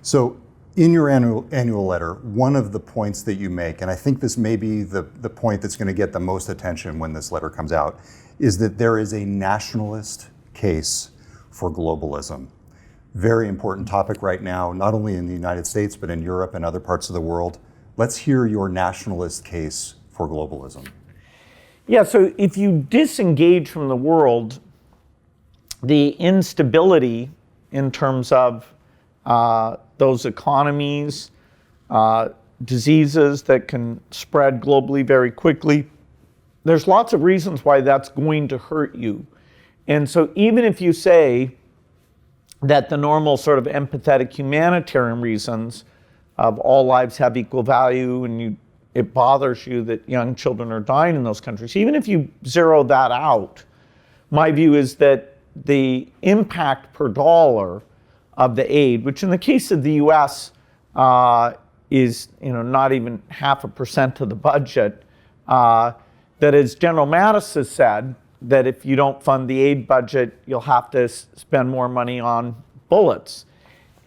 So in your annual letter, one of the points that you make, and I think this may be the point that's going to get the most attention when this letter comes out, is that there is a nationalist case for globalism. Very important topic right now, not only in the United States, but in Europe and other parts of the world. Let's hear your nationalist case for globalism. Yeah, so if you disengage from the world, the instability in terms of those economies, diseases that can spread globally very quickly, there's lots of reasons why that's going to hurt you. And so even if you say that the normal sort of empathetic humanitarian reasons of all lives have equal value and it bothers you that young children are dying in those countries, even if you zero that out, my view is that the impact per dollar of the aid, which in the case of the US is not even 0.5% of the budget, that as General Mattis has said, that if you don't fund the aid budget, you'll have to spend more money on bullets.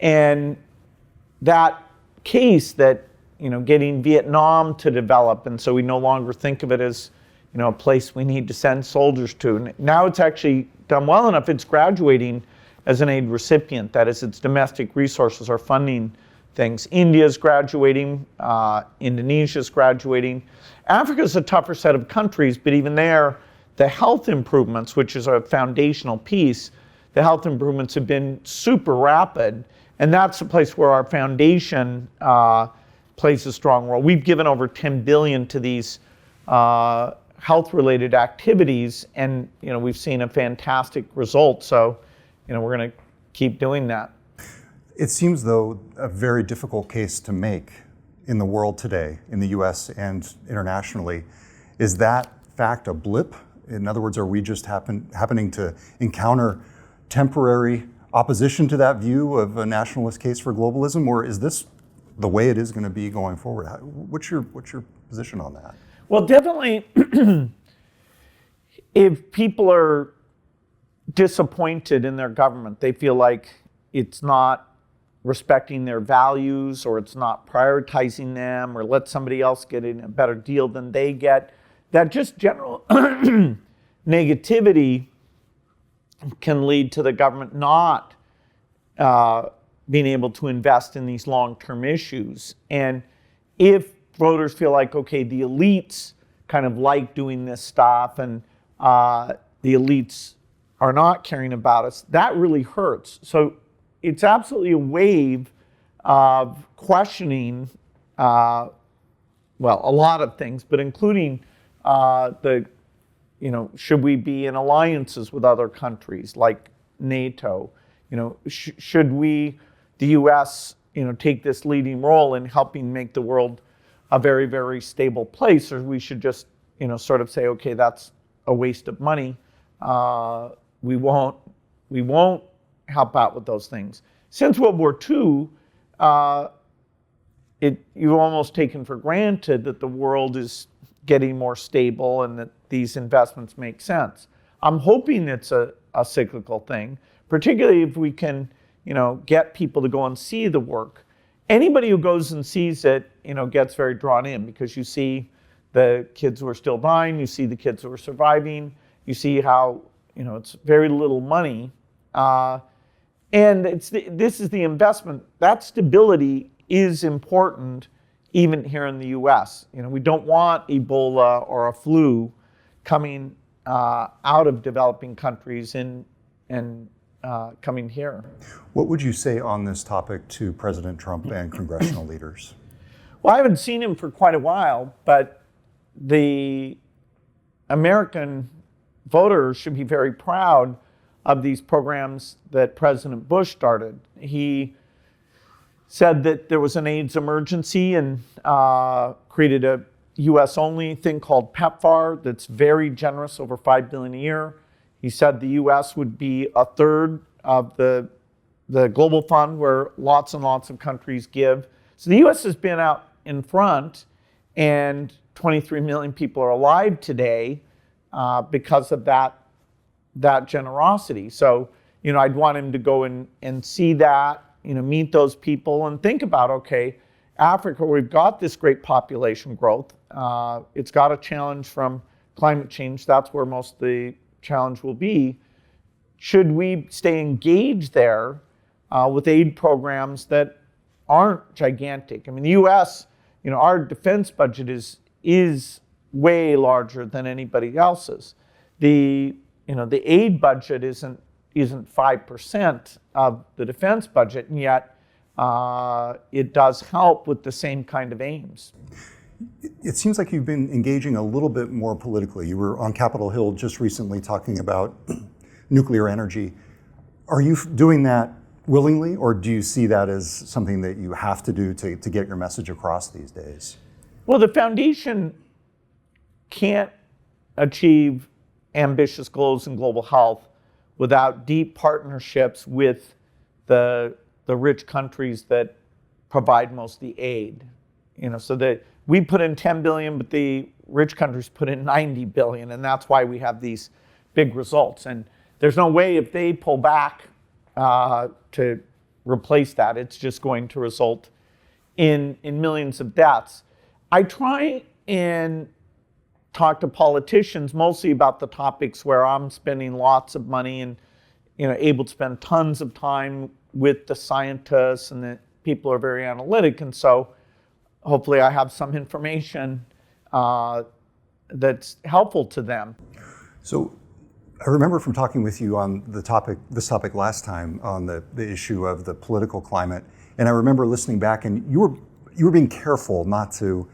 And that case that, getting Vietnam to develop, and so we no longer think of it as, a place we need to send soldiers to. And now it's actually done well enough, it's graduating as an aid recipient. That is, its domestic resources are funding things. India's graduating, Indonesia's graduating. Africa's a tougher set of countries, but even there, the health improvements, which is a foundational piece, the health improvements have been super rapid, and that's the place where our foundation plays a strong role. We've given over $10 billion to these health-related activities, and we've seen a fantastic result. So, we're going to keep doing that. It seems, though, a very difficult case to make in the world today, in the U.S. and internationally. Is that fact a blip? In other words, are we just happening to encounter temporary opposition to that view of a nationalist case for globalism, or is this the way it is going to be going forward? What's your position on that? Well, definitely, if people are disappointed in their government, they feel like it's not respecting their values, or it's not prioritizing them, or let somebody else get in a better deal than they get, that just general negativity can lead to the government not being able to invest in these long-term issues. And if voters feel like, okay, the elites kind of like doing this stuff, and the elites are not caring about us, that really hurts. So it's absolutely a wave of questioning, a lot of things, but including should we be in alliances with other countries like NATO? Should we, the U.S., take this leading role in helping make the world a very, very stable place, or we should just, sort of say, okay, that's a waste of money. We won't help out with those things. Since World War II, you've almost taken for granted that the world is getting more stable and that these investments make sense. I'm hoping it's a cyclical thing, particularly if we can, get people to go and see the work. Anybody who goes and sees it, gets very drawn in, because you see the kids who are still dying, you see the kids who are surviving, you see how, it's very little money. And this is the investment. That stability is important even here in the US. We don't want Ebola or a flu coming out of developing countries and coming here. What would you say on this topic to President Trump and congressional leaders? Well, I haven't seen him for quite a while, but the American voters should be very proud of these programs that President Bush started. He said that there was an AIDS emergency and created a US-only thing called PEPFAR that's very generous, over $5 billion a year. He said the US would be a third of the global fund, where lots and lots of countries give. So the US has been out in front, and 23 million people are alive today because of that generosity. So, I'd want him to go and see that, meet those people and think about, okay, Africa, we've got this great population growth. It's got a challenge from climate change. That's where most of the challenge will be. Should we stay engaged there with aid programs that aren't gigantic? I mean, the U.S., our defense budget is way larger than anybody else's. The aid budget isn't 5% of the defense budget, and yet it does help with the same kind of aims. It seems like you've been engaging a little bit more politically. You were on Capitol Hill just recently talking about nuclear energy. Are you doing that willingly, or do you see that as something that you have to do to get your message across these days? Well, the foundation can't achieve ambitious goals in global health without deep partnerships with the rich countries that provide most of the aid. So that we put in 10 billion, but the rich countries put in 90 billion, and that's why we have these big results. And there's no way, if they pull back to replace that, it's just going to result in millions of deaths. I try and talk to politicians mostly about the topics where I'm spending lots of money and able to spend tons of time with the scientists, and that people are very analytic, and so hopefully I have some information that's helpful to them. So I remember from talking with you on this topic last time on the issue of the political climate, and I remember listening back, and you were being careful not to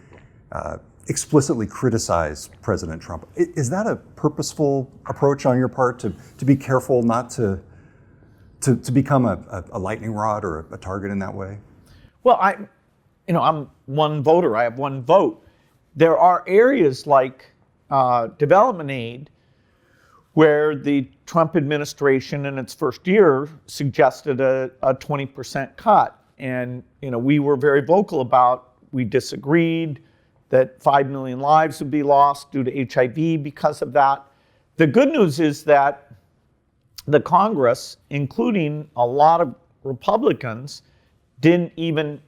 explicitly criticize President Trump. Is that a purposeful approach on your part to be careful not to become a lightning rod or a target in that way? Well, I'm one voter. I have one vote. There are areas like development aid where the Trump administration in its first year suggested a 20% cut. And we were very vocal about, we disagreed, that 5 million lives would be lost due to HIV because of that. The good news is that the Congress, including a lot of Republicans, didn't even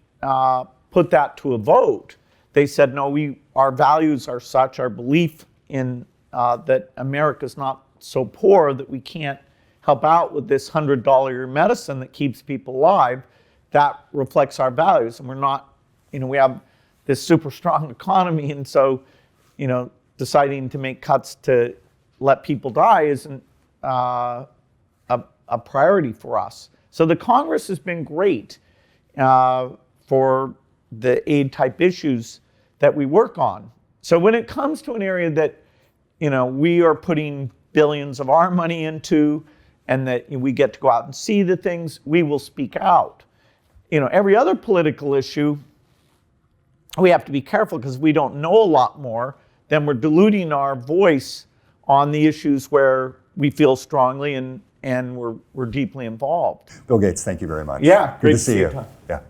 put that to a vote. They said, no, our values are such, our belief in that America's not so poor that we can't help out with this $100 medicine that keeps people alive. That reflects our values, and we're not, we have this super strong economy, and so, deciding to make cuts to let people die isn't a priority for us. So the Congress has been great for the aid type issues that we work on. So when it comes to an area that, we are putting billions of our money into, and that we get to go out and see the things, we will speak out. Every other political issue, we have to be careful because we don't know a lot more, then we're diluting our voice on the issues where we feel strongly and we're deeply involved. Bill Gates, thank you very much. Yeah, Good to see you. Yeah.